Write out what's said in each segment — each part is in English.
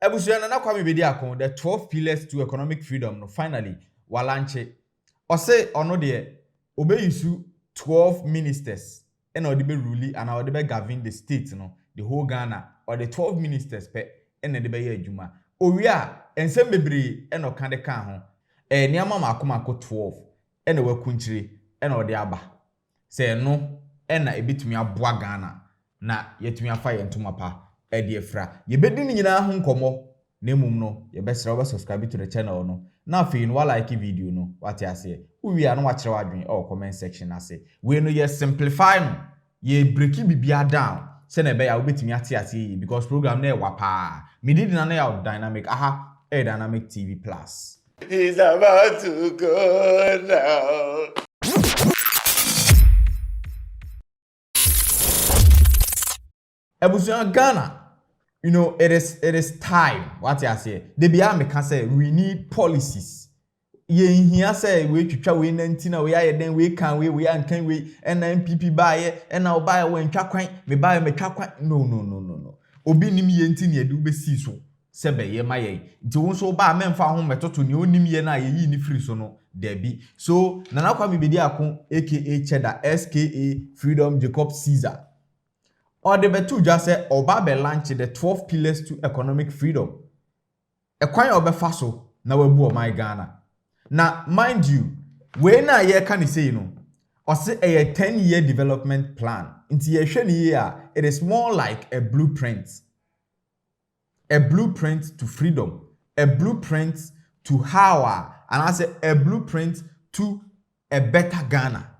Ebusuana na Kwame Bediako, the 12 pillars to economic freedom no finally walanche. Ose ono de obe yusu 12 ministers and or the be rule and or the be govern the state no the whole Ghana or the 12 ministers pe and the be adwuma. Owia ensem bebre and or kan de kan ho. Niama mako 12 and we kunchire and or the aba. Say no and na ebitumi aboa Ghana na yetumi afa yentuma pa. Ediefra ye bedi ni nyina ho nkomo na mum no ye besra oba subscribe to the channel no na afi no like video no wate ase uwi a no wa kire wadwen or comment section ase we no ye simplify no ye break bibia down se na be ya obetimi ate ase because program na e wa pa me did na ya dynamic dynamic TV plus. He's about to go now. Ebusuan Ghana, you know, it is time. What I say, the bia me can say we need policies. Ye here say we twitwa we 19 we aye den we can we and can we and MPP buy and now buy when twakwan me buy me twakwan no. Obi nim ye nti ne ade ubesi so se be ye maye. Nti won so ba memfa ho metoto ne onim ye na ye yi ni free so no debi. So Nana Kwame Bediako aka Cheddar SKA Freedom Jacob Caesar. Or the betu just say Oba launch the 12 pillars to economic freedom. A kwan obefa so na wabu o my Ghana. Now mind you, when na ye can say no, or say a 10-year development plan. Into ye year, it is more like a blueprint. A blueprint to freedom, a blueprint to how, and I say a blueprint to a better Ghana.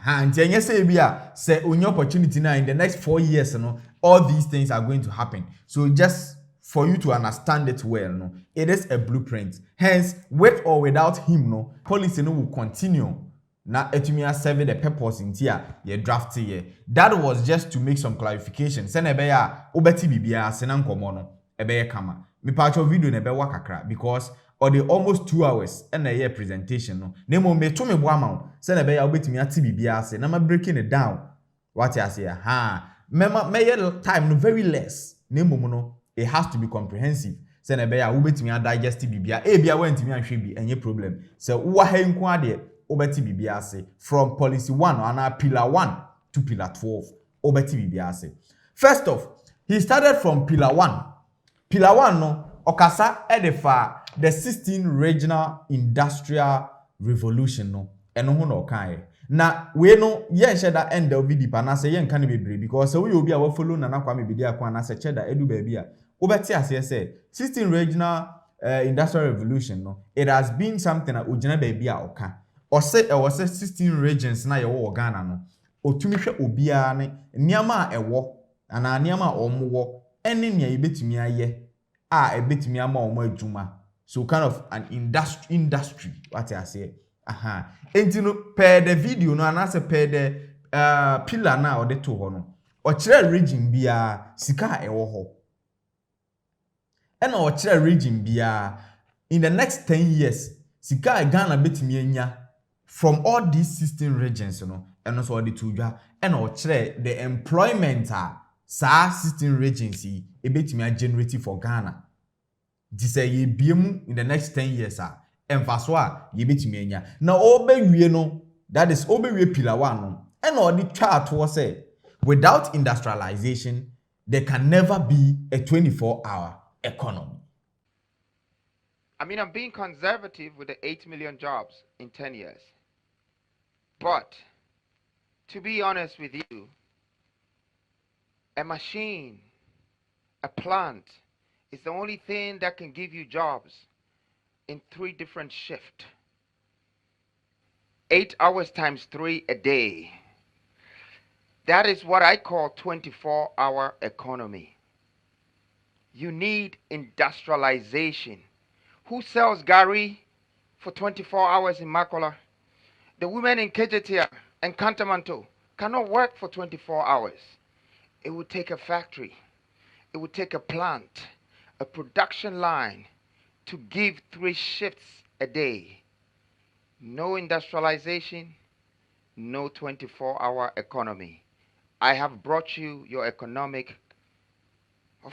And you say only opportunity now in the next 4 years, you know, all these things are going to happen. So just for you to understand it well, no, it is a blueprint. Hence, with or without him, no, policy no will continue. Now, etumia serve the purpose in here, ye draft here. That was just to make some clarification. Send a beya obeti bibia senan komono ebeye kama. Me pacho video nebe wakakra because or the almost 2 hours and a year presentation no nemo me to me boama se na be ya obetimi ati bibia ase na ma breaking it down what I say me time no very less nemo no it has to be comprehensive se na be ya obetimi digest bibia bia wantimi anhwe bi enye problem se wo ha nko ade obeti bibia ase from policy 1 or pillar 1 to pillar 12 obeti bibia ase. First off, he started from pillar 1. Pillar 1 no okasa edefa the 16th regional industrial revolution no eno ho no kan na we no yen sheda end of deep na say yen kan bebre because we obi a we follow Nana Kwame Bediako na say cheddar edu ba bia obeti ase say 16th regional industrial revolution no it has been something that ogina ba bia oka o say e was 16 regions na ye wo Ghana no otumi hwe obia ne niama a ewo ana niama a omwo ene ne yebetumi aye a ebetumi ama omo adwuma. So kind of an industry, what I say. And you know, per the video no, and I say per the pillar now or the two no. Or chere region bia sika ewo ho. And or chere region bia in the next 10 years, sika Ghana betimi anya from all these 16 regions, you know, and also the two and or chere the employment sa 16 regions e betimi generate for Ghana. This ye biemu in the next 10 years emfaso ye betimi anya na obewie no that is obewie pillar 1 no and all the chart was say without industrialization there can never be a 24-hour economy. I mean, I'm being conservative with the 8 million jobs in 10 years. But to be honest with you, a machine, a plant it's the only thing that can give you jobs in 3 different shifts. 8 hours times 3 a day. That is what I call 24-hour economy. You need industrialization. Who sells Gary for 24 hours in Makola? The women in Kejetia and Kantamanto cannot work for 24 hours. It would take a factory. It would take a plant, a production line to give 3 shifts a day. No industrialization, no 24-hour economy. I have brought you your economic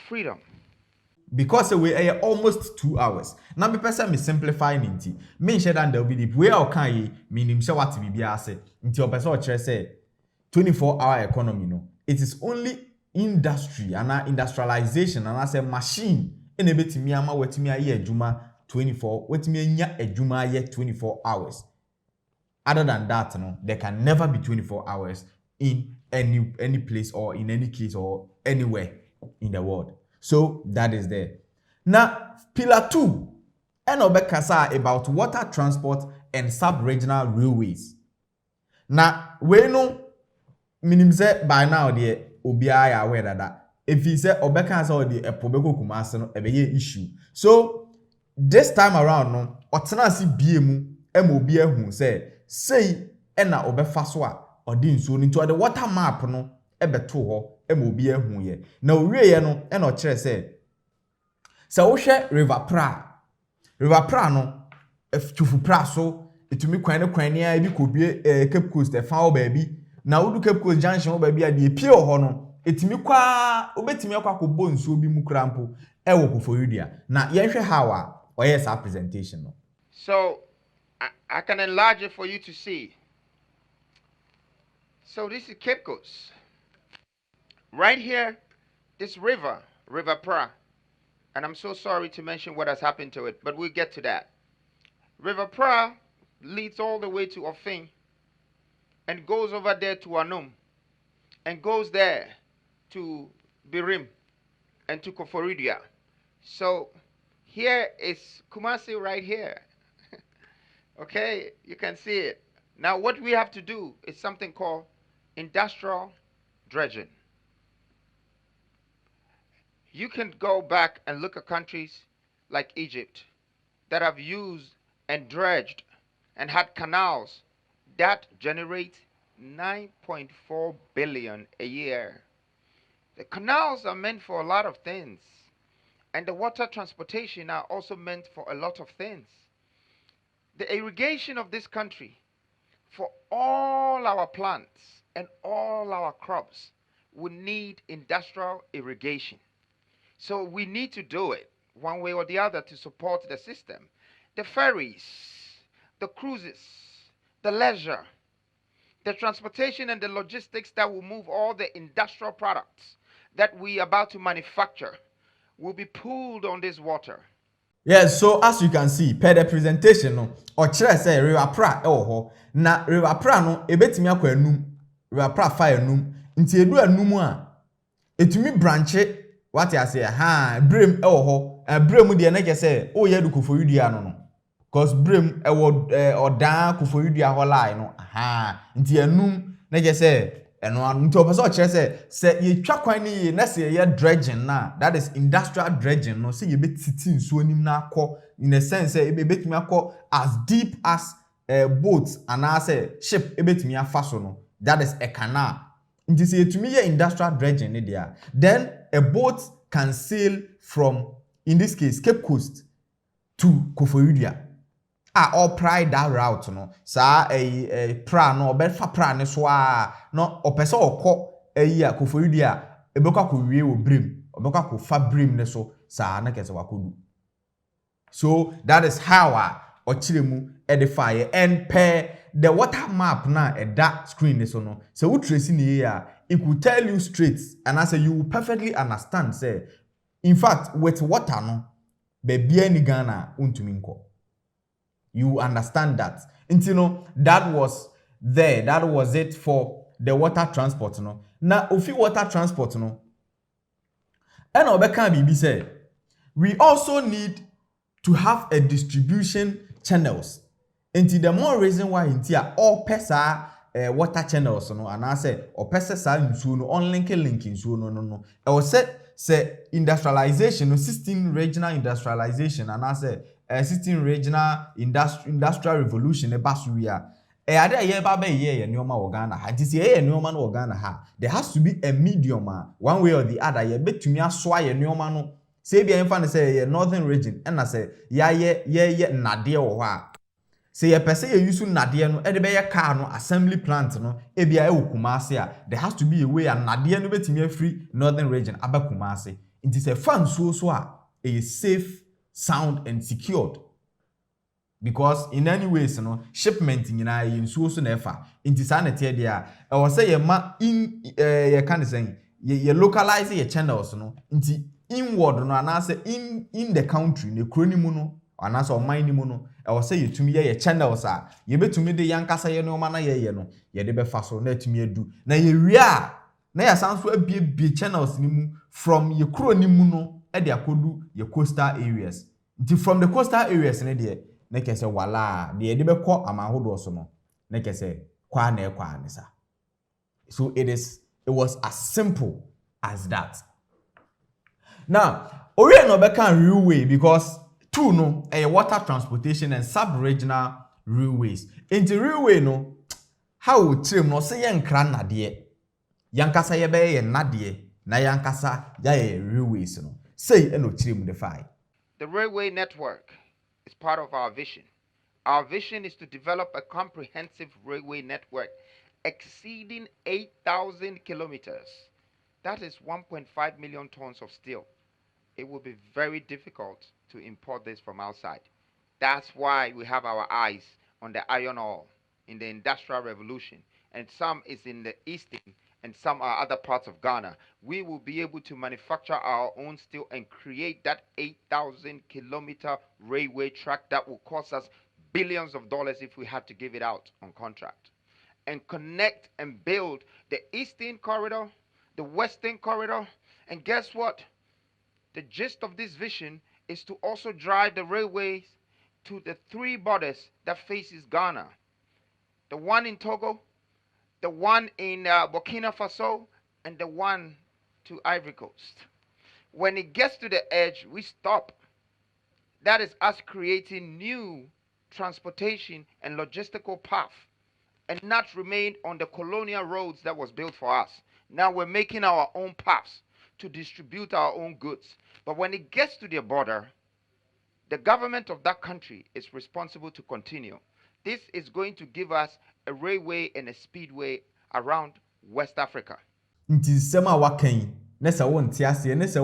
freedom. because we are almost 2 hours. Now me person me simplify nti. Me share that there be the way I can ye meaning say what be say. Nti o person o kire say 24-hour economy no. It is only industry and industrialization and as a machine ene betimi ama wetimi aye adwuma 24 wetimi anya adwuma aye 24 hours. Other than that, no, there can never be 24 hours in any place or in any case or anywhere in the world. So that is there. Now, pillar 2, and obekasa about water transport and sub-regional railways. Now, we know minim say by now the obiara aware that if he say obekasa or the epobeko kumase no ebeye issue. So this time around no, otenasi biemu emobi ehun say ena obefa so a odi nsuo nti the water map no ebeto ho emobi ehun ye. Na owie no ena o kire say wo hwe river pra no efufu pra so etumi kwan ne a ebi kobie Cape Coast e fa wo baabi na wodu Cape Coast junction wo baabi a de pie ho no etumi kwa obetumi akwa kobo nsuo bi mu krampo ewo kofoyudia na yenhwe how a oyes our presentation no. So I can enlarge it for you to see. So this is Cape Coast. Right here, this river Pra. And I'm so sorry to mention what has happened to it, but we'll get to that. River Pra leads all the way to Ofin and goes over there to Anum and goes there to Birim and to Koforidia. So here is Kumasi right here. Okay, you can see it. Now what we have to do is something called industrial dredging. You can go back and look at countries like Egypt that have used and dredged and had canals that generate 9.4 billion a year. The canals are meant for a lot of things, and the water transportation are also meant for a lot of things. The irrigation of this country for all our plants and all our crops will need industrial irrigation. So we need to do it one way or the other to support the system. The ferries, the cruises, the leisure, the transportation and the logistics that will move all the industrial products that we are about to manufacture will be pooled on this water. Yes, so as you can see, per the presentation no, or chere say River Pra ho. Na River Pra no ebetimi akwa anum. River Pra fa anum. Nti edu anum a etumi branche what you say brem ho. Brem de na ke say o ye du kofoyudia no no. Cause brem odan kofoyudia ho line no. Nti anum na ke say eno nti opeso kire say ye twa kwan ni na say ye dredging na, that is industrial dredging no, say ye betiti nsuo nim na akọ in a sense say e betimi akọ as deep as boats and say ship e betimi afa so no, that is a canal. Nti say etumi ye industrial dredging ni there, then a boat can sail from, in this case, Cape Coast to Koforidua. All pride that route no. Sa pra no obefa pra ne so a no opese okọ a Koforidua ebekwa ko wie wo brim, obekwa ko fa brim ne so sa na kese wakodu. So that is how ochiremu edify and pair the water map na that screen ne so no. So we trace in here, it could tell you straight and I say you will perfectly understand say in fact with water no be any Ghana untumi nko. You understand that. And you know, that was there. That was it for the water transport. No? Now, if you water transport, no, and Obeka Bibi said, we also need to have a distribution channels. And the more reason why into all pesa water channels, no, and I say, or pesa sa no, on linking so no. I was say industrialization, no, 16 regional industrialization, and I say 16 regional industrial revolution basuya ade ye ba ye nyoma wo Ghana ha ti ye nyoma no Ghana ha, there has to be a medium one way or the other ye betumi aso ye nyoma no say bia emfa ne say ye northern region and na say ye nade wo ho a say ye pese ye use nade no e de be ye car no assembly plant no e bia e wo Kumase a there has to be a way a nade no betumi afri northern region aba Kumase. It is a fan so a is safe, sound, and secured. Because in any ways, shipment in so never. Inti sa na tie dia. I was say ma in you can say you localize your channels inti inward no anase in the country ne kroni mu no anase oman ni mu no. I was say you to me your channels are you betumi de yankasa ye no ma na ye no ye de be fa so na atumi adu na ye wia na ya san so abie channels ni mu from your kroni mu no e de akodu your coastal areas. Inti from the coastal areas ne de neke se wala de ede bekọ amahodo so no neke se kwa na ekwa anisa. So it was as simple as that. Now ori no beka railway because two no water transportation and sub-regional railways. Into railway no how we trim no say yankra nade yankasa ye be ye nade na yankasa ya ye railways no say eno trim the fine. The railway network is part of our vision. Our vision is to develop a comprehensive railway network exceeding 8,000 kilometers. That is 1.5 million tons of steel. It will be very difficult to import this from outside. That's why we have our eyes on the iron ore in the Industrial Revolution, and some is in the eastern and some are other parts of Ghana. We will be able to manufacture our own steel and create that 8,000 kilometer railway track that will cost us billions of dollars if we had to give it out on contract. And connect and build the eastern corridor, the western corridor, and guess what? The gist of this vision is to also drive the railways to the three borders that faces Ghana. The one in Togo, the one in Burkina Faso, and the one to Ivory Coast. When it gets to the edge, we stop. That is us creating new transportation and logistical path and not remain on the colonial roads that was built for us. Now we're making our own paths to distribute our own goods. But when it gets to the border, the government of that country is responsible to continue. This is going to give us a railway and a speedway around West Africa. Nti sema wakan nesa wo ntiase nesa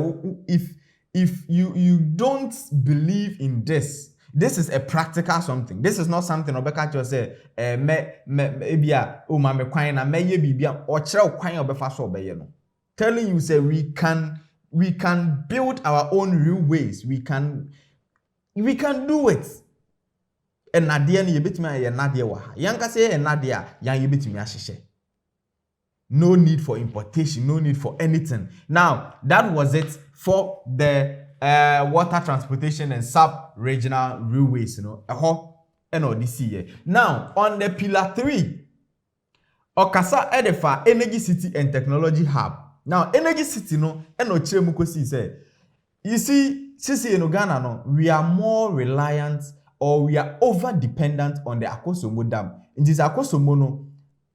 if you don't believe in this is a practical something. This is not something obeka cho say me ebia o ma me kwan na meye bibia o kire kwan obefa so obeye no. Telling you say we can build our own railways. We can do it. And nadia ni yebetimi aye nadia wa ha. Yanka say e nadia yan yebetimi ahihye. No need for importation, no need for anything. Now, that was it for the water transportation and sub-regional railways, this year. Now, on the pillar 3, Okasa Edefa Energy City and Technology Hub. Now, Energy City say, you see, Sisi in Ghana no, we are more reliant or we are over dependent on the Akosomo Dam. In this Akosomo no,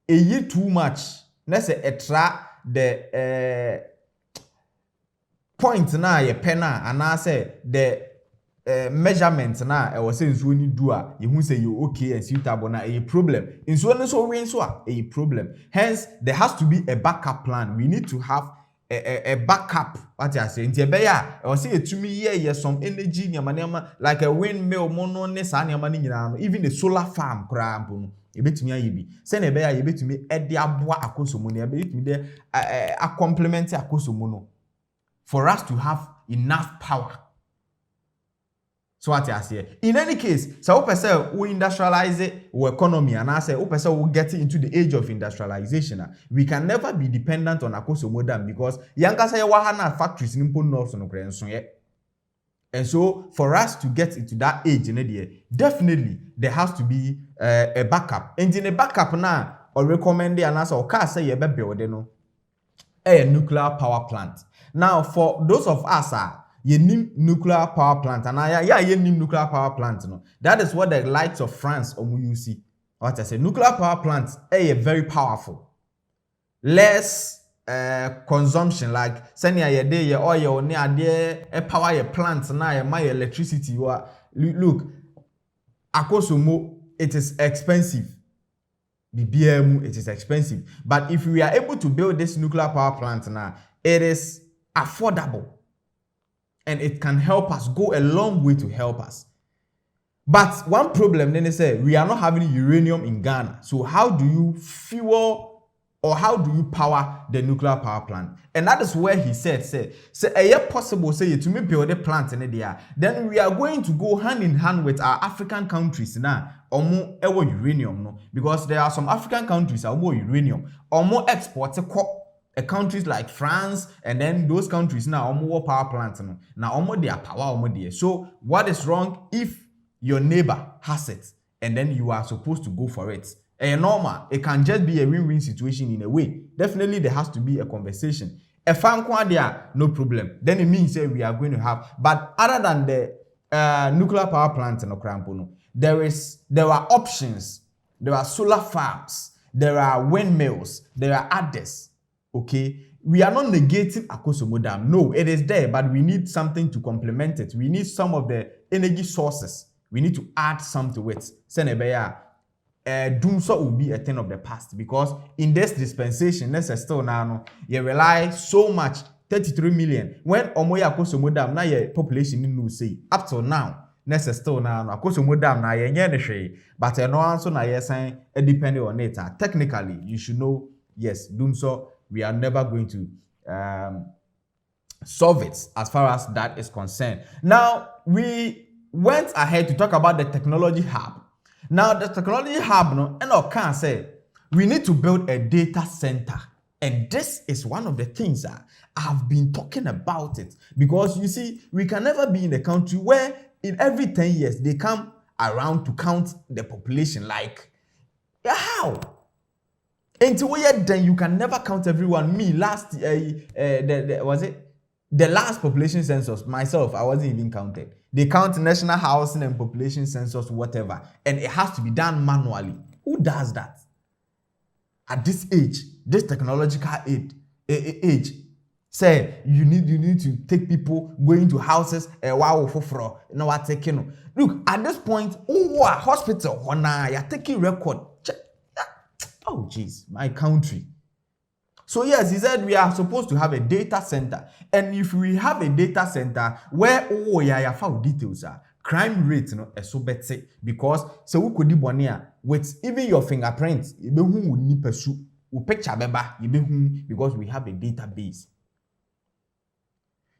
a year too much. Let's say the point na ye pena and I say the measurement na I was saying so ni do a you say you okay and suitable na a problem. In so a problem. Hence there has to be a backup plan. We need to have a backup. What I say? Nti beya I was say to me here some energy like a windmill mono ne sa even the solar farm kra mpo no ebetumi ayebi se na ebeya yebetumi ede aboa akosomo ne ebetumi de a complement akosomo no for us to have enough power. So what I say, in any case, so we industrialize our economy and I say we get into the age of industrialization. We can never be dependent on akosomo dam because yanka say wahana factories nimpo north no krenso ye. And so, for us to get into that age, definitely there has to be a backup. And in a backup now, or recommend the answer or can say a nuclear power plant. Now, for those of us you need nuclear power plant, and you need nuclear power plant. No, that is what the likes of France or you see. What I say, nuclear power plants are very powerful. Less consumption, like send your day your oil near there power your plants now my electricity you are look akosomo it is expensive. BBM it is expensive, but if we are able to build this nuclear power plant now it is affordable. and it can help us go a long way to help us. But one problem then they say we are not having uranium in Ghana. So how do you fuel or how do you power the nuclear power plant? And that is where he said, say, possible, say, to me build a plant in there. Then we are going to go hand in hand with our African countries now, or more uranium, no? Because there are some African countries that are more uranium, or more exports countries like France, and then those countries now are more power plants. No? Now, more their power, more there. So, what is wrong if your neighbor has it and then you are supposed to go for it? And normal, it can just be a win-win situation in a way. Definitely, there has to be a conversation. A fan there, no problem. Then it means that we are going to have. But other than the nuclear power plants in Okrampono, there are options. There are solar farms. There are windmills. There are others. Okay, we are not negating Akosombo Dam. No, it is there, but we need something to complement it. We need some of the energy sources. We need to add some to it. Senebeya, doom so will be a thing of the past, because in this dispensation, let's still now, you rely so much 33 million. When Omoya Akosombo Dam, now your population in say up till now, let's still now Akosombo Dam now ye but no answer now you're saying depending on it. Technically, you should know yes, doom so. We are never going to solve it as far as that is concerned. Now, we went ahead to talk about the technology hub. Now, the technology hub, no, and I can say we need to build a data center. And this is one of the things that I've been talking about it. Because you see, we can never be in a country where in every 10 years they come around to count the population. Like, how? Until then, you can never count everyone. Me last was it the last population census? Myself, I wasn't even counted. They count national housing and population census, whatever, and it has to be done manually. Who does that? At this age, this technological age, say you need to take people going to houses. Wow, for no what taking. Look at this point. Oh, hospital. You're taking record. Oh, jeez, my country. So yes, he said we are supposed to have a data center. And if we have a data center where, found details are, crime rate, is so better. Because, so we could do one with even your fingerprints, you would need pursue, picture because we have a database.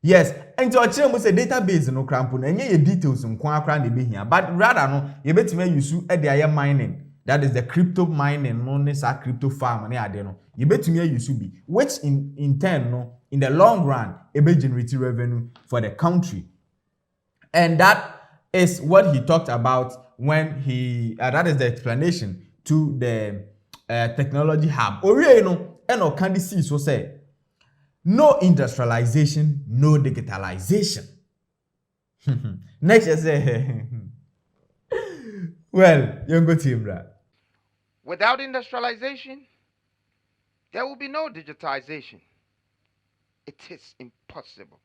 Yes, and to achieve a database no crampon, and your details in Quackran be here, but rather no, you bet me you sue at the mining. That is the crypto mining, no necessary crypto farm, and I don't know. You bet me you should be, which in turn, no, in the long run, it will generate revenue for the country. And that is what he talked about when he, that is the explanation to the technology hub. Or you know, and can see so say, no industrialization, no digitalization. Next, you say, well, you go team, right? Without industrialization, there will be no digitization. It is impossible.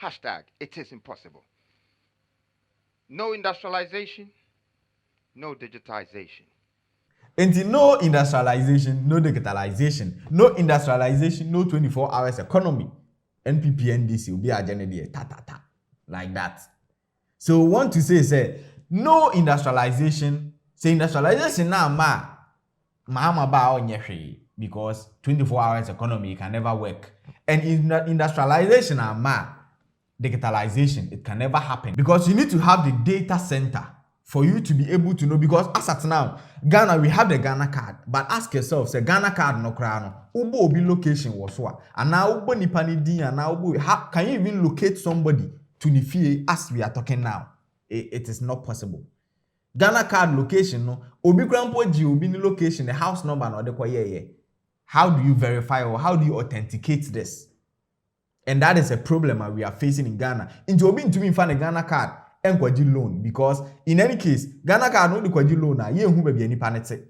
Hashtag, it is impossible. No industrialization, no digitization. And no industrialization, no digitalization. No industrialization, no 24 hours economy. NPPNDC will be agenda ta like that. So want to say no industrialization. Say industrialization now ma ba onye because 24 hours economy can never work. And industrialization digitalization, it can never happen because you need to have the data center for you to be able to know. Because as at now, Ghana, we have the Ghana card, but ask yourself, say Ghana card no krano, ubo obi location was what, and now ubo nipani di, and now can you even locate somebody to Nifie as we are talking now? It is not possible. Ghana card location no, obi grandpa G obi ni location, the house number no de. How do you verify or how do you authenticate this? And that is a problem we are facing in Ghana. Into obi to me find a Ghana card and kwaji loan, because in any case Ghana card no the kwaji loan na ye hu ba bi anipa nete.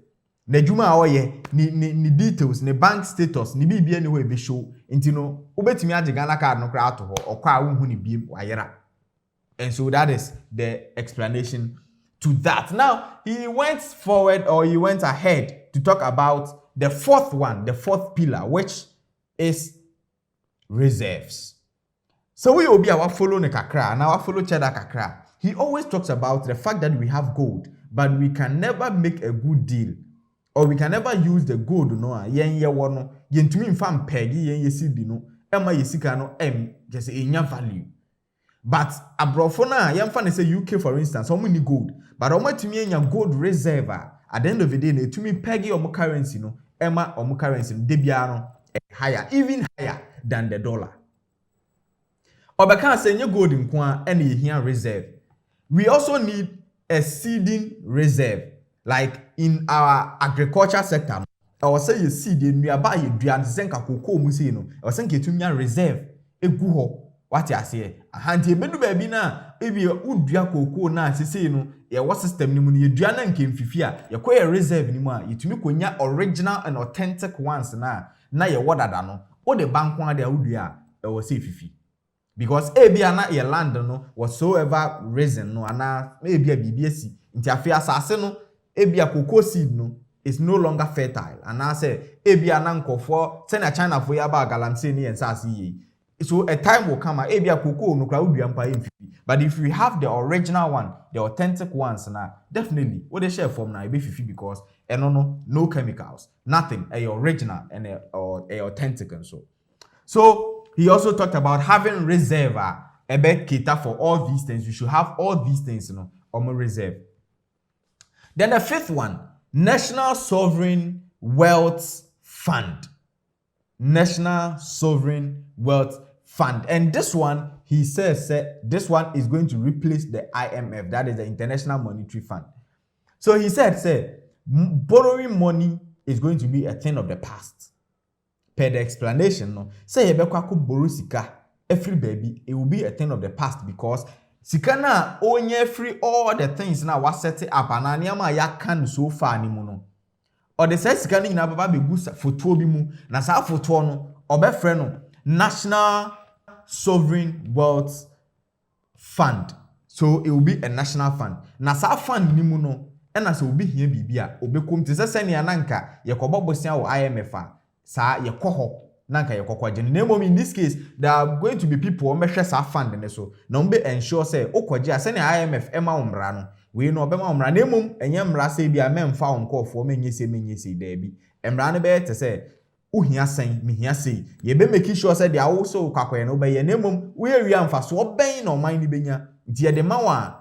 Na djuma awoye ni details, ni bank status, ni bi anywhere be show. Into no obetimi age Ghana card no kra to ho okwa wo hu ni bi wayera. And so that is the explanation to that. Now, he went forward, or he went ahead to talk about the fourth one, the fourth pillar, which is reserves. So we will be our follow ne kakra and our follow cheddar kakra. He always talks about the fact that we have gold, but we can never make a good deal, or we can never use the gold no yen ye wono yentumi mfa mpegi yen yesidi no ema yesika no just enya value. But abrofo na yemfa ne say UK for instance, omo ni gold, but omo tumi enya gold reserve at the end of the day na etumi pegi omo currency no ema omo currency no de bia no higher, even higher than the dollar. Obeka say nye gold nko a ena yehia reserve. We also need a seeding reserve, like in our agriculture sector. I was say you seed nnuaba yeduan senka koko mu sei no. I was saying ketumia reserve egu ho. What you say? Ahanti ebedu ba bi na ebi udua koko na sesei no ye wo system ni mu no yedua na nke mfifi a ye koye reserve ni mu a yetumi konya original and authentic ones na ye wodada no. O de banko ade a udua e wo sei fifi. Because ebia na ye land no whatsoever reason no ana ebia bibiasi nti afi asase no ebia cocoa seed no is no longer fertile ana say ebia na nkofo say na China fo ya ba galamsey ni ensase yi. So a time will come ebia cocoa no kra udua mpa emfifi, but if we have the original one, the authentic ones na definitely what they share from na e be fifi because no chemicals, nothing, a original and a authentic and so he also talked about having reserve, a bit cater for all these things. You should have all these things, on reserve. Then the fifth one, National Sovereign Wealth Fund. National Sovereign Wealth Fund. And this one, he says, this one is going to replace the IMF, that is the International Monetary Fund. So he said, borrowing money is going to be a thing of the past. Per the explanation, no, say yebekwa ko borrow sika every baby, it will be a thing of the past because sika na onye free all the things na wa set up and anyama ya kan so far ni mu no. Or the say sika ni nyina baba be gu foto bi mu na sa foto no obefre no National Sovereign Wealth Fund. So it will be a national fund. Na sa fund ni mu no e na se obi hia bibia obekom te se ne ananka yekobo bosia wo IMF a sa yekoho nanka yekokwaje nemo in this case there are going to be people omehwe sa fund ne so na mbe ensure say okwaje ase ne IMF ema umra no we no obema umra nemo enye mra say bia memfa onkofo menyese da bi emra ne be te say uhia sen mehia sei ye be make sure say they are also kwakwaye no be ye nemo we wi amfa so oben na oman ni benya nti ye de mawa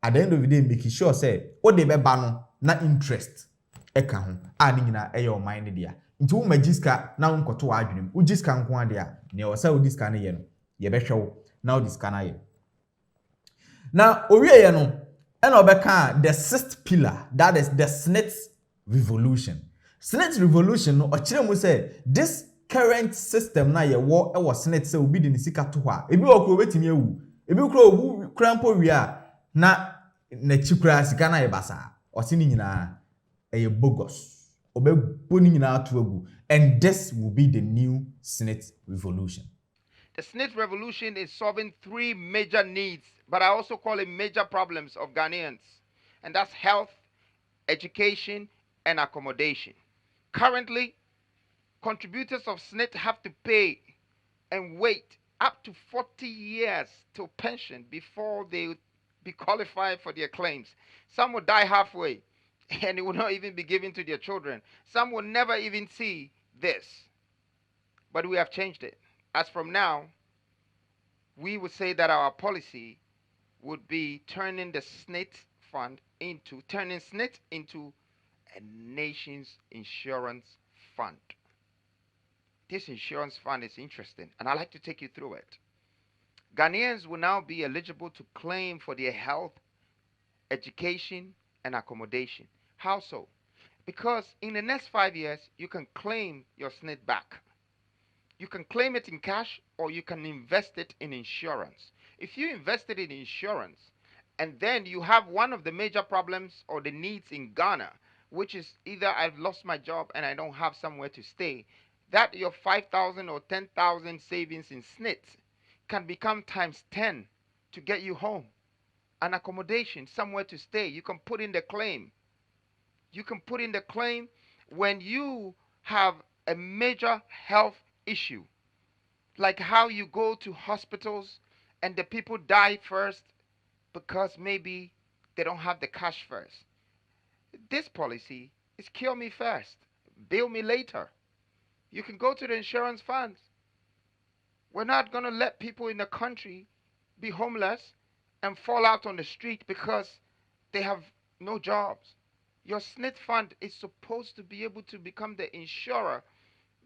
at the end of the day make sure say o de be ba no na interest eka ho a ni nyina eye oman ni dia nti wo magiska na nkoto adwenem wo giska nko ade a ne wo sa wo diska na ye no ye behwe wo na wo diska na ye na owie ye no e na obeka the sixth pillar, that is the SSNIT revolution. SSNIT revolution no okire mu say this current system na ye wo e wo SSNIT say obi de ne sika to ho a ebi wo kro betimi ewu ebi kro obu krampo wi a na chikura sika na ye basa osini nyina eye bogus. And this will be the new SSNIT revolution. The SSNIT revolution is solving three major needs, but I also call it major problems of Ghanaians, and that's health, education, and accommodation. Currently, contributors of SSNIT have to pay and wait up to 40 years to pension before they be qualified for their claims. Some will die halfway and it will not even be given to their children. Some will never even see this. But we have changed it. As from now, we would say that our policy would be turning the SSNIT into a nation's insurance fund. This insurance fund is interesting, and I'd like to take you through it. Ghanaians will now be eligible to claim for their health, education, and accommodation. How so? Because in the next 5 years, you can claim your SSNIT back. You can claim it in cash or you can invest it in insurance. If you invest it in insurance and then you have one of the major problems or the needs in Ghana, which is either I've lost my job and I don't have somewhere to stay, that your 5,000 or 10,000 savings in SSNIT can become times 10 to get you home. An accommodation, somewhere to stay. You can put in the claim. You can put in the claim when you have a major health issue, like how you go to hospitals and the people die first because maybe they don't have the cash first. This policy is kill me first, bill me later. You can go to the insurance funds. We're not going to let people in the country be homeless and fall out on the street because they have no jobs. Your SSNIT fund is supposed to be able to become the insurer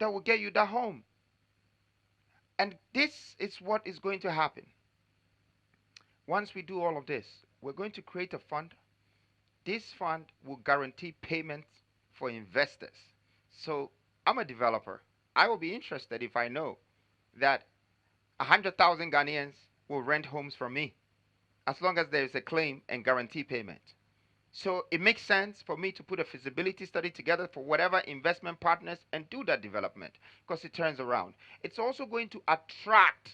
that will get you that home. And this is what is going to happen. Once we do all of this, we're going to create a fund. This fund will guarantee payments for investors. So I'm a developer. I will be interested if I know that 100,000 Ghanaians will rent homes from me as long as there is a claim and guarantee payment. So it makes sense for me to put a feasibility study together for whatever investment partners and do that development because it turns around. It's also going to attract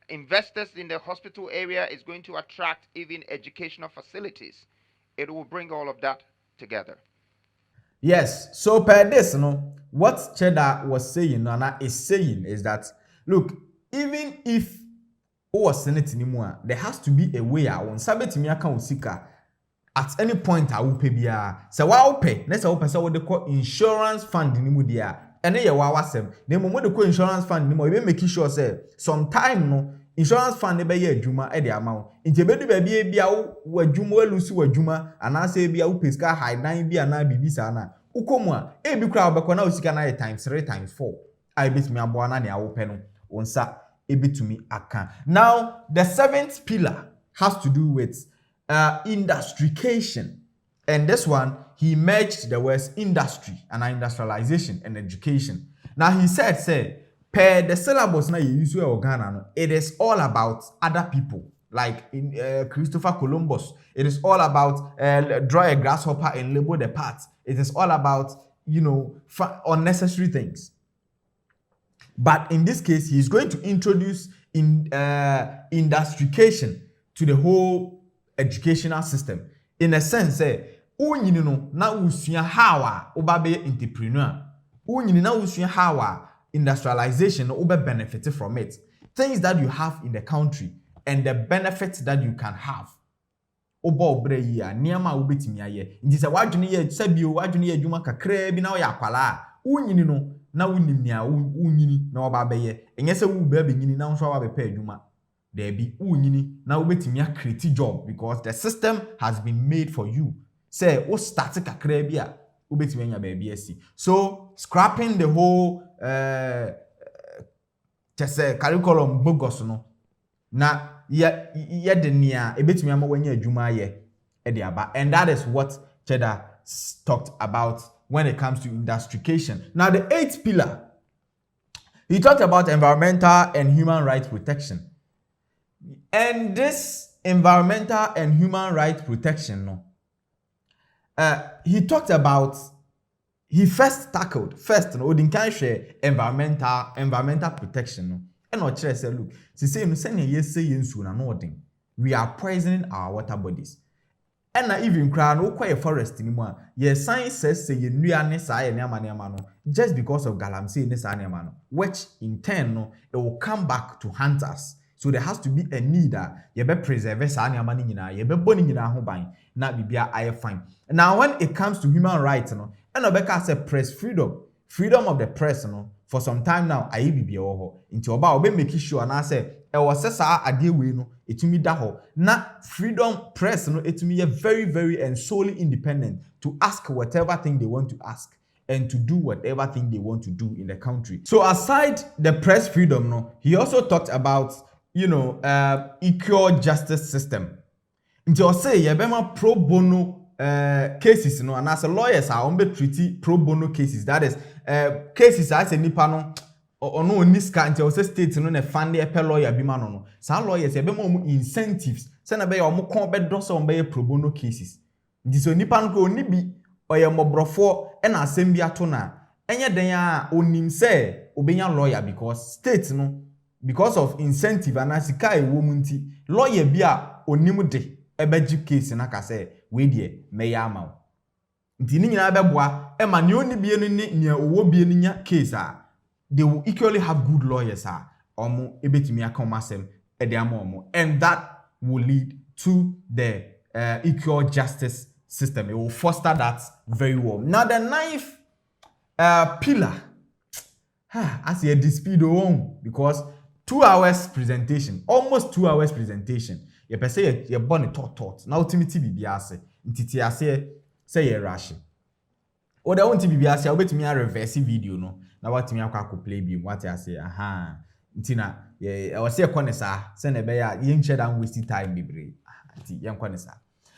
investors in the hospital area. It's going to attract even educational facilities. It will bring all of that together. Yes, so per this, what Cheddar was saying, and is saying is that, look, even if SSNIT anymore, there has to be a way on sabet mi aka usika at any point I will pay bia. So wa pay, let's open so what they call insurance fund ni mu dia. Ene ye wa wasem. Na mo de call insurance fund ni mo we make sure say sometime no insurance fund be ye adwuma e de ama. Nti bedu ba bia wo adwuma elusi wo adwuma ana say bia wo pesika high dan bia na bibi sa na. Ukomu a e bi kra obekọ na usika na times 3 times 4. I bet me aboa na ne a wo pẹ no. Onsa ebitumi aka. Now, the seventh pillar has to do with industrification. And this one, he merged the words industry and industrialization and education. Now, he said, per the syllabus na you use in Ghana, it is all about other people. Like in Christopher Columbus, it is all about draw a grasshopper and label the parts. It is all about, unnecessary things. But in this case, he's going to introduce industrification to the whole educational system. In a sense, na usua how oba be entrepreneur. Na usua how industrialization oba benefit from it. Things that you have in the country and the benefits that you can have. Oba obre yi a niam a obetimi aye. Nti se wadwene ye sabio wadwene ye adwuma kakra bi na wo yakwala a na wunim nia wunyini na oba beye enye se wu ba benyini na nso wa be pa adwuma there be wunyini na obetimi a create job because the system has been made for you say o start kakra bi a obetimi anya ba bi asi. So scrapping the whole curriculum bogus no na ye de nia ebetimi ama wanya adwuma ye e de aba, and that is what Cheddar talked about when it comes to industrification. Now, the eighth pillar, he talked about environmental and human rights protection. And this environmental and human rights protection, he talked about, he first tackled, environmental protection. And not say, look, we are poisoning our water bodies. And na even cry no quite forest anymore. Yes, science says say you ne sa ye no just because of galamsey ne sa no, which in turn no it will come back to haunt us. So there has to be a need that you be preserve sa ne ama nyina, you be boni nyina ho ban na bibia aye fine. Now when it comes to human rights no, and obeka say press freedom of the press no, for some time now aye bibia wo ho. Nti oba obe make sure na say e was sa ade we no etumi da ho na freedom press no etumi ye very very and solely independent to ask whatever thing they want to ask and to do whatever thing they want to do in the country. So aside the press freedom no, he also talked about equal justice system. Nti o say ye be ma pro bono cases no, and as lawyers are on be treaty pro bono cases, that is cases as a nipa no ono niska nti o say state no na fund e pe lawyer bi ma no sa lawyers e be mo incentives se na be o mo kon be do so be pro bono cases. Nti so nipa no ko oni bi oye mobrofo e na asem bi ato na enye den a onim se obenya lawyer because state no because of incentive and asika e wo mu nti lawyer bi a onim de e be gi case na ka say we die me ya ama nti ni nyina be boa e ma ne oni bi enu ni owo bi enu nya case a they will equally have good lawyers omo ebetimi aka omasem ediamo, and that will lead to the equal justice system. It will foster that very well. Now the ninth pillar, as a dispute because 2 hours presentation, almost 2 hours presentation. You per say you born a thought. Now ultimately be ase, ntiti ase say you rush. Or the won't be ase, obetimi a reverse video no. Na watimi akwa play bi what I say aha. Ntina I was say kone sa, say na be ya yen share dan waste time bebre. Nti yen kone sa.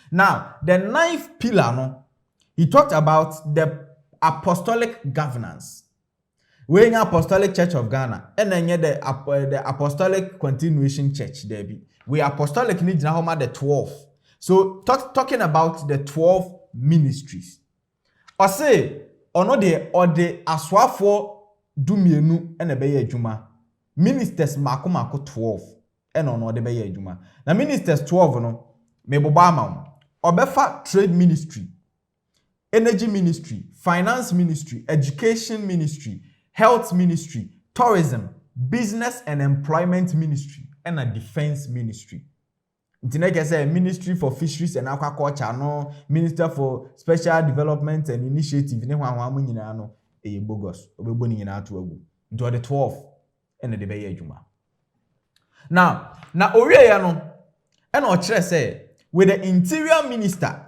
Now, the ninth pillar no, he talked about the apostolic governance. We in Apostolic Church of Ghana, and then the Apostolic Continuation Church there be. We apostolic need na the 12. So talking about the 12 ministries. Or say or the aswafo dumienu and ebeye adwuma. Ministers mako 12 and ono de beye adwuma. Na ministers 12 no me bobama obefa trade ministry, energy ministry, finance ministry, education ministry, health ministry, tourism, business and employment ministry, and a defense ministry. Ntineke say ministry for fisheries and aquaculture no, minister for special development and initiative ne hwan mo nyina no eye bogus obebo ni nyina to agu. Nto the 12 and the beye adwuma. Now, na owie ya no and o kire say with the interior minister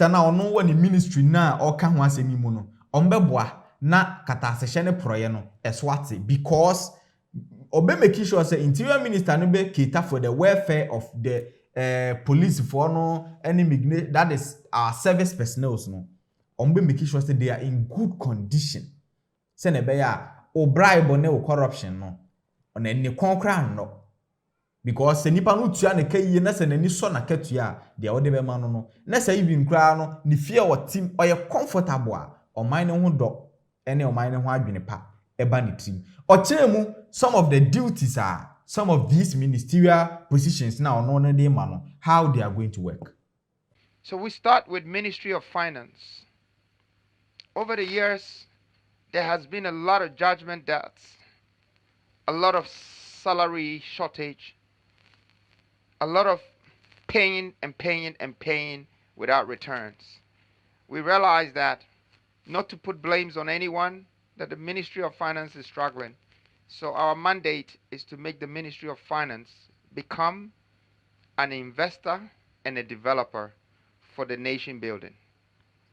na ono woni ministry na oka ho asemi mu no ombeboa na katasehye ne proye no eswate because obe making sure say interior minister no be cater for the welfare of the police for no any that is our service personnel no ombe making sure say they are in good condition say na be ya o bribe ne o corruption no on any konkran no because se nipa no tua ne kai na se nani so na katua de o de be ma no na se even kra no ni fear o team o ye comfortable a o man ne ho do ene o man ne ho adwene pa eba ne team o chemu some of the duties are some of these ministerial positions now no dey ma no how they are going to work. So we start with Ministry of Finance. Over the years there has been a lot of judgment debts, a lot of salary shortage, a lot of paying without returns. We realize that not to put blames on anyone, that the Ministry of Finance is struggling. So our mandate is to make the Ministry of Finance become an investor and a developer for the nation building.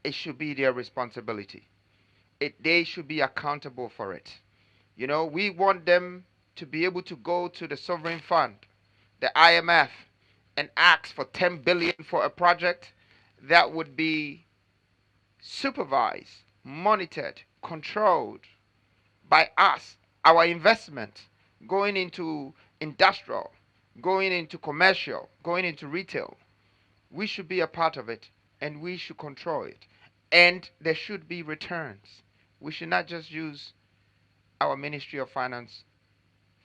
It should be their responsibility. They should be accountable for it. You know, we want them to be able to go to the sovereign fund, the IMF, and ask for 10 billion for a project that would be supervised, monitored, controlled by us, our investment going into industrial, going into commercial, going into retail. We should be a part of it and we should control it. And there should be returns. We should not just use our Ministry of Finance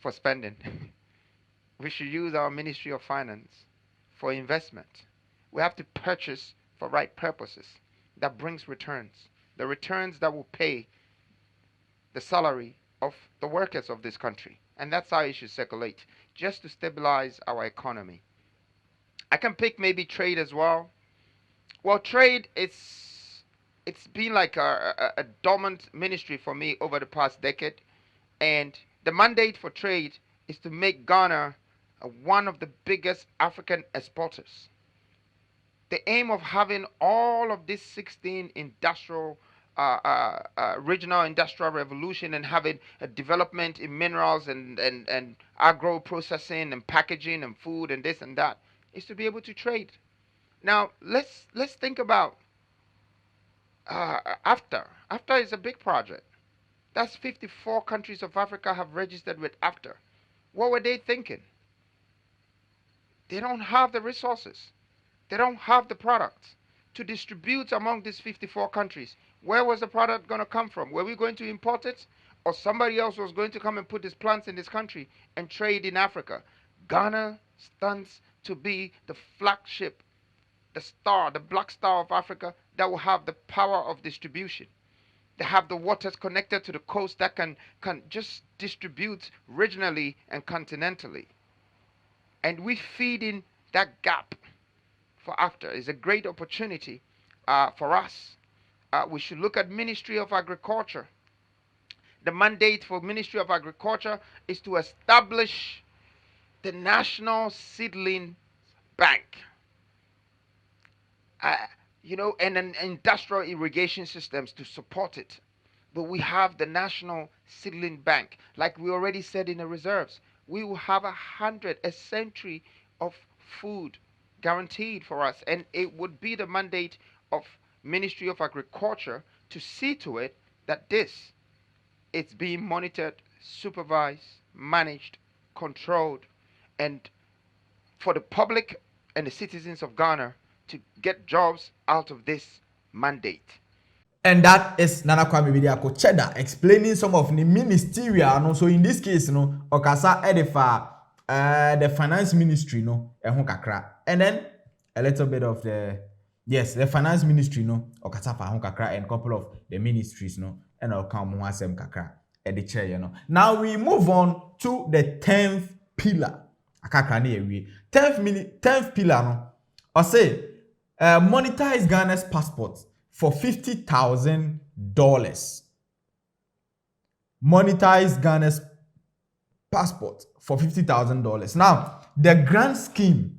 for spending. We should use our Ministry of Finance for investment. We have to purchase for right purposes that brings returns. The returns that will pay the salary of the workers of this country. And that's how it should circulate, just to stabilize our economy. I can pick maybe trade as well. Well, trade, it's been like a dormant ministry for me over the past decade. And the mandate for trade is to make Ghana one of the biggest African exporters. The aim of having all of these 16 industrial regional industrial revolution and having a development in minerals and agro processing and packaging and food and this and that is to be able to trade. Now let's think about AFTA. AFTA is a big project. That's 54 countries of Africa have registered with AFTA. What were they thinking? They don't have the resources. They don't have the products to distribute among these 54 countries. Where was the product going to come from? Were we going to import it? Or somebody else was going to come and put his plants in this country and trade in Africa? Ghana stands to be the flagship, the star, the black star of Africa that will have the power of distribution. They have the waters connected to the coast that can just distribute regionally and continentally. And we feed in that gap for after. It's a great opportunity for us. We should look at Ministry of Agriculture. The mandate for Ministry of Agriculture is to establish the National Seedling Bank. Uh, and an industrial irrigation systems to support it. But we have the National Seedling Bank. Like we already said in the reserves, we will have a century of food guaranteed for us. And it would be the mandate of Ministry of Agriculture to see to it that it's being monitored, supervised, managed, controlled, and for the public and the citizens of Ghana to get jobs out of this mandate. And that is Nana Kwame Bediako Cheddar explaining some of the ministerial. No, so in this case, Okasa edifa the finance ministry, kakra, and then a little bit of the finance ministry, Okasa fa kakra, and a couple of the ministries, and I'll come wasem kakra at the chair, Now we move on to the 10th pillar. Akakra ne ewie. 10th pillar, I say monetize Ghana's passport for $50,000. Monetize Ghana's passport for $50,000. Now, the grand scheme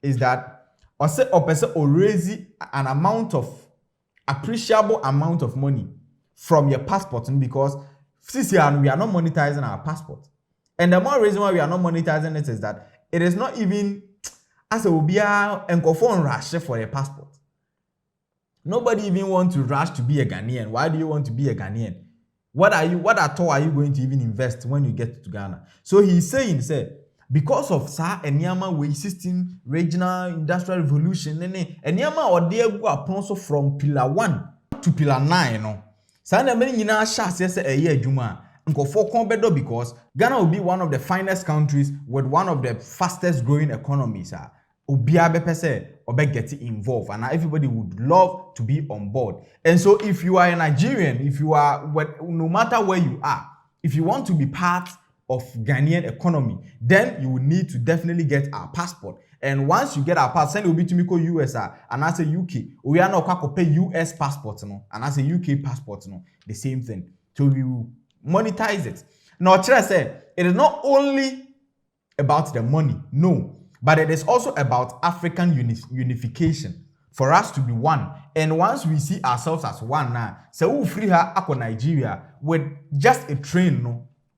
is that raise an appreciable amount of money from your passport because we are not monetizing our passport. And the more reason why we are not monetizing it is that it is not even as a ubia and rush for a passport. Nobody even wants to rush to be a Ghanaian. Why do you want to be a Ghanaian? What at all are you going to even invest when you get to Ghana? So he's saying, because of Enyama way system, regional industrial revolution, Enyama or there go from pillar 1 to pillar 9, because Ghana will be one of the finest countries with one of the fastest growing economies. Getting involved, and everybody would love to be on board. And so if you are a Nigerian, if you are, no matter where you are, if you want to be part of Ghanaian economy, then you will need to definitely get our passport. And once you get our passport, send it will be to Miko USA and as a UK. We are not going to pay US passport, and as a UK passport, the same thing. So we will monetize it. Now, I say it is not only about the money, no. But it is also about African unification for us to be one. And once we see ourselves as one now, so we free her ako Nigeria with just a train,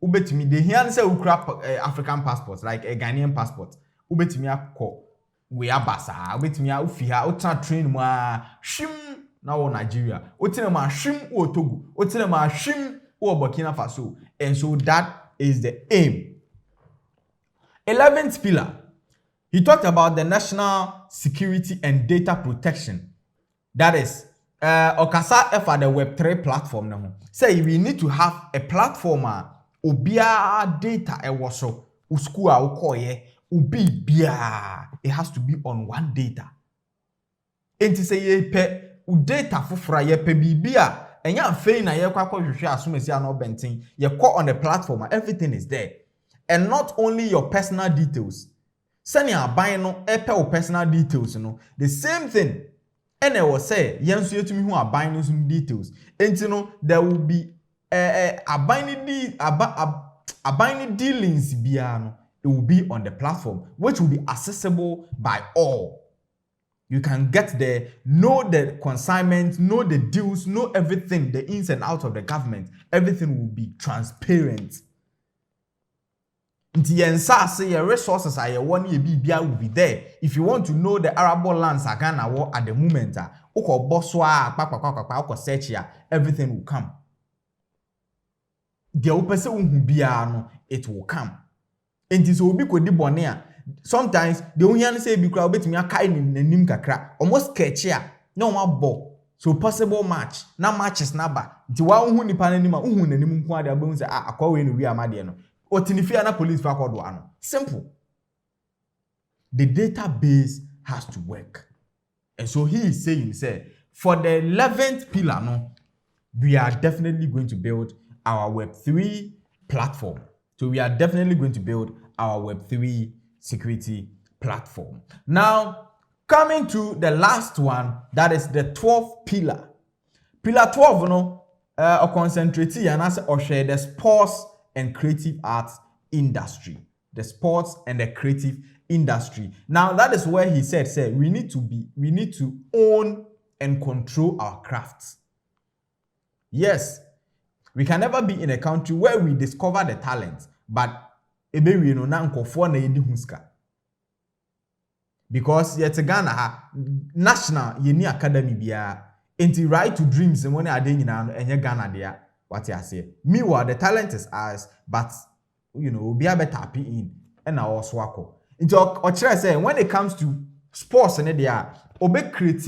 ubetimi they here say we grab African passports like a Ghanaian passport. Ubetimi ako we abasa, ubetimi ufiha uta train mo shim now Nigeria. Utina ma shim o Togo, utina ma shim o Burkina Faso. And so that is the aim. 11th pillar. He talked about the national security and data protection. That is, Okasa for the Web3 platform now. Say we need to have a platform obia data ewoso uskua ukoye ubi bia. It has to be on one data. Enti say ye pe data fufra ye pe bibia enya fei na ye kwakwa hwehwe asomesi ano bentin ye call on the platform everything is there. And not only your personal details. Send your buying no personal details, the same thing. And I will say, yes, you to me who are buying some details. And there will be a binding dealings biano. It will be on the platform, which will be accessible by all. You can get there, know the consignments, know the deals, know everything, the ins and outs of the government. Everything will be transparent. The resources are will be there. If you want to know the arable lands at the moment, everything will come. It will come. And this will be sometimes the only say be crowd bet me a kind in nim kakra almost catch here. No more ball. So possible match. Now matches number. The one who nipa anima who nanim kwa de abon say akwa we no wi amade no. Otinifia na police for code one. Simple. The database has to work. And so he is saying, say, for the 11th pillar, we are definitely going to build our Web3 platform. So we are definitely going to build our Web3 security platform. Now, coming to the last one, that is the 12th pillar. Pillar 12, you know, concentrate and as or share the sports and creative arts industry. The sports and the creative industry. Now, that is where he said, we need to own and control our crafts. Yes, we can never be in a country where we discover the talent, but ebe no na nkofo na yedi huska. Because yet Ghana national yeni academy biya enti right to dreams and when ade nyina no enye Ghana dia what you say. Meanwhile the talent is ours, but you know obi abeta in and na also akọ. Enti o kire say when it comes to sports and dia obe create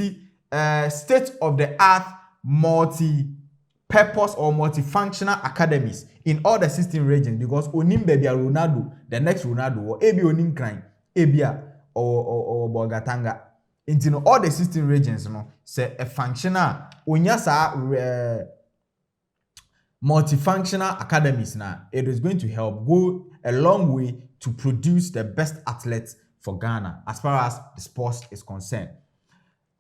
state of the art multi-purpose or multifunctional academies in all the 16 regions, because onim baby Ronaldo, the next Ronaldo, or ebi onim crime, ebia or Bogatanga. Into all the 16 regions, you know, say a functional unyasa multifunctional academies now. It is going to help go a long way to produce the best athletes for Ghana as far as the sports is concerned.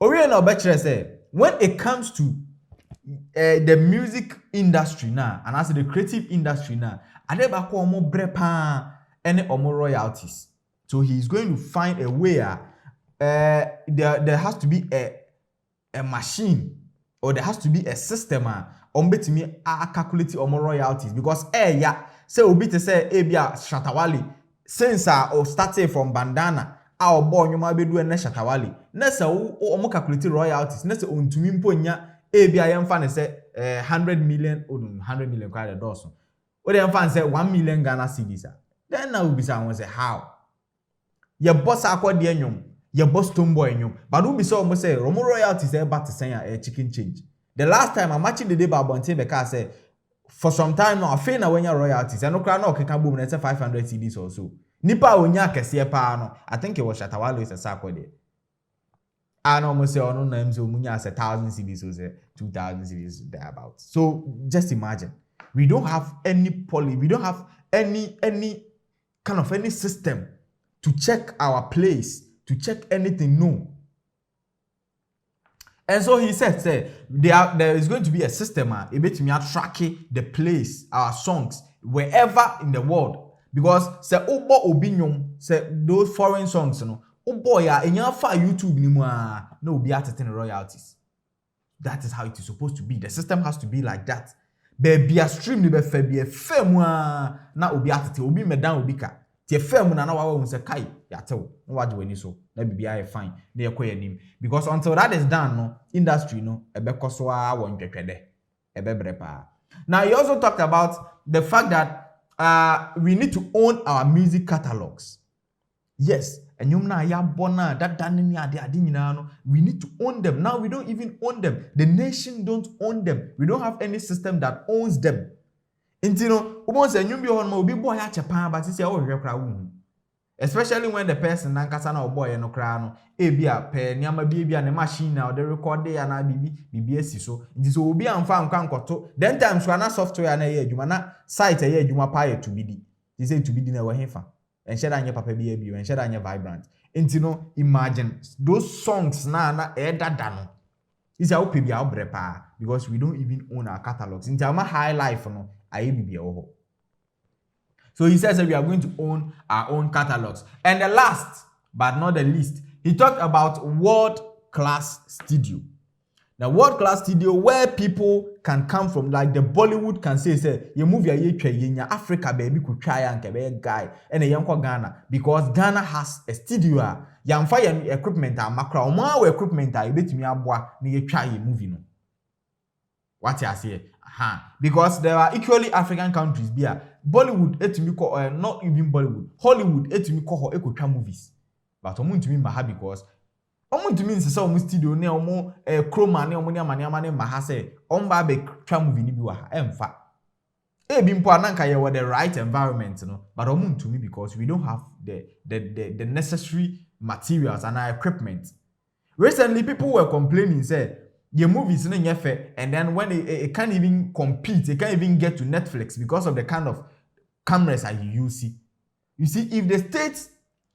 Oriana Obechere say when it comes to the music industry now, and as the creative industry now, adeba ko omo brepa any omo royalties. So he's going to find a way. There has to be a machine, or there has to be a system on betimi calculate omo royalties, because ya say obi to say ebia Shatawali since or started from bandana our boy nyoma bedu na Shatawali na say omo calculate royalties na say ontumi mponya ebia yemfa ne say 100 million or 100 million kwa the dozen o dey yemfa say 1 million Ghana cedis. Then now we be say say how your boss akọ de anyom your boss tomboy anyom, but we be say almost say romo royalties e ba to say a chicken change. The last time I'm matching the day ba bonte be ka say for some time now I feel na when your royalties and no kra na okeka boom na say 500 cedis or so. Nipa onya kese pa no, I think it was Shatawalo is a sako there. And almost say no names so munya say 1,000 cedis or say 2,000 cedis thereabouts. So just imagine, we don't have any we don't have any kind of any system to check our place, to check anything new. And so he said, there is going to be a system a bit me tracking the place, our songs, wherever in the world. Because say obo obinyom, say those foreign songs, you know, obo ya enya fa YouTube ni mu no obi ateten royalties. That is how it is supposed to be. The system has to be like that. Baby a stream ni be fa bi e fa mu na obi atete obi medan obi ka. Tie fa mu na wa wa say kai ya tew. No waje wani so. Na bibia e fine. Na ye koye nim. Because until that is done, no industry no ebe koso a won twetwede. Ebe brepa. Now he also talked about the fact that we need to own our music catalogs. Yes, and you na ya bona that danini ade nyina no, we need to own them. Now we don't even own them. The nation don't own them. We don't have any system that owns them. Intino, ubon say nyum bi hon ma obi boy ya chepan, but say o hwe kra wu. Especially when the person nankasa na boy no kra no, e bia pe niama bia na machine na the record ya na bibi esi so. Nti so obi amfa nkwa nkoto. Then times na software na ye adwuma na site ye adwuma pa ye to bidi. They say to bidi na we hefa. And share anya papa bia and share anya vibrant. Nti no imagine those songs na e dada no. Is how pe bia obrepa, because we don't even own our catalogs. Nti ama high life no aye bibia ho. So he says that we are going to own our own catalogs. And the last but not the least, he talked about world-class studio. Now, world-class studio where people can come from, like the Bollywood can say, you move your in Africa, baby, could try and be a guy, and a young Ghana, because Ghana has a studio. Young fire equipment, MagrahebReacts equipment, I bet me a boy, near try a movie. No. What you say? Because there are equally African countries there. Bollywood etimi ko not even Bollywood. Hollywood etimi ko ekotwa movies. But omo ntimi maha because omo ntimi nsese omo studio ne omo chroma ne omo ne amane ne maha say omo ba be twa movie ni bi wa ha emfa. E bi mpo ananka ye with the right environment no, but omo ntimi because we don't have the necessary materials and our equipment. Recently people were complaining say Your movies in fair, and then when it can't even compete, it can't even get to Netflix because of the kind of cameras that you use. You see, if the state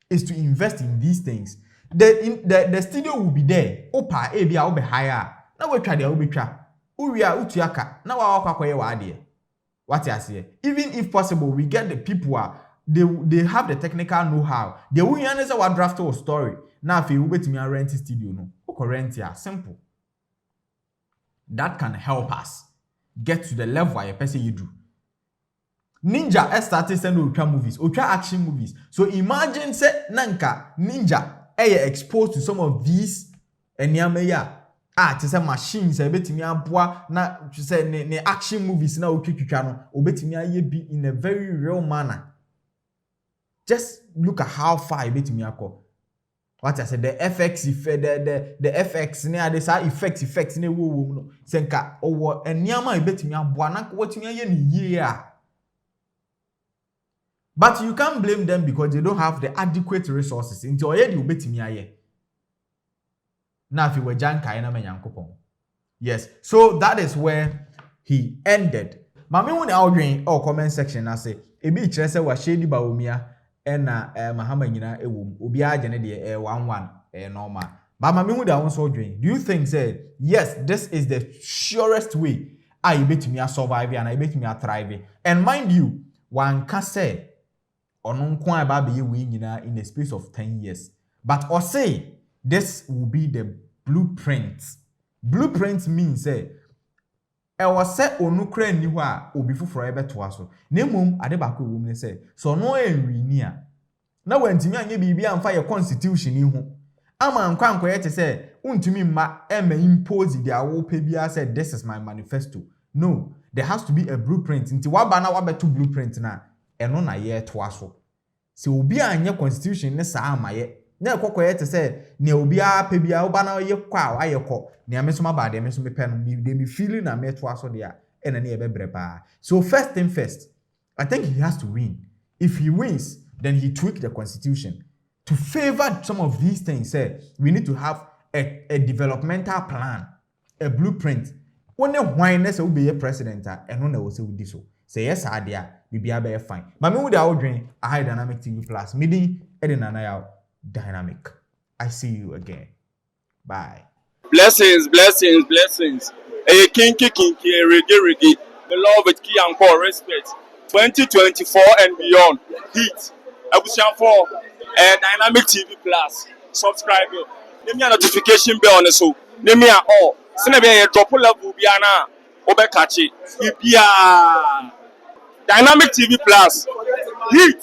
is to invest in these things, the studio will be there. Opa, will be higher. Now we try will be try. Uria utiaka. Now our kwakwaye wadi. What you say? Even if possible, we get the people they have the technical know-how. They will answer what draft or story. Now if you wait me a rent studio, no, or rent here, simple. That can help us get to the level where a person you do. Ninja has started sending ultra movies, ultra action movies. So imagine say Nanka Ninja exposed to some of these enyameya. To say machines betimi aboa na to say ne action movies na otwitwitwa no obetimi aye bi in a very real manner. Just look at how far betimi akọ. What I said, the FX effect, the FX ne ade sa effects ne wo no senka owo eniama betimi aboa na wotimi aye ne yie. But you can't blame them because they don't have the adequate resources. Into already obetimi aye. Now if you were Jankai na menyankopon. Yes. So that is where he ended. Mami won the comment section na say ebi kire say wa shedi ba omia na mahama nyina ewom obi agene de 11 normal. But mami won the won so dwen. Do you think say yes, this is the surest way I betimi survive and I betimi thrive? And mind you, one can say onon kwa aba be we nyina in the space of 10 years. But or say this will be the blueprint. Blueprint means say e was say onukra ni ho a obi foforo ebe to aso. Na mum ade ba ko wom ne say so no enwini a na wantimi anye bibia amfa ye constitution ni ho. Ama nkwankwa ye te say untumi mma ema impose dia wo pe bia say this is my manifesto. No, there has to be a blueprint. Nti waba na wabeto blueprint na eno na ye to aso. Se obi anye constitution ne sa amaye na ekokoye te say ne obi a pe bia oba na ye kwa ayekọ ne amesoma ba de amesoma pe no me feeling na me to aso de a ena ne ebebre pa. So first thing first, I think he has to win. If he wins, then he tweak the constitution to favor some of these things. Say we need to have a developmental plan, a blueprint. When the whine say we be a president and no say we do so. Say yes idea bibia be fine. But me with our dream a high dynamic TV plus midi edinanaya dynamic. I see you again. Bye. Blessings. Kinky, reggae. The love with key and core respect. 2024 and beyond. Heat. Abusian 4 Dynamic TV Plus. Subscribe. Name me a notification bell on the so. Name me a all. Send me a drop level biana. Obe catch it. Dynamic TV Plus. Heat.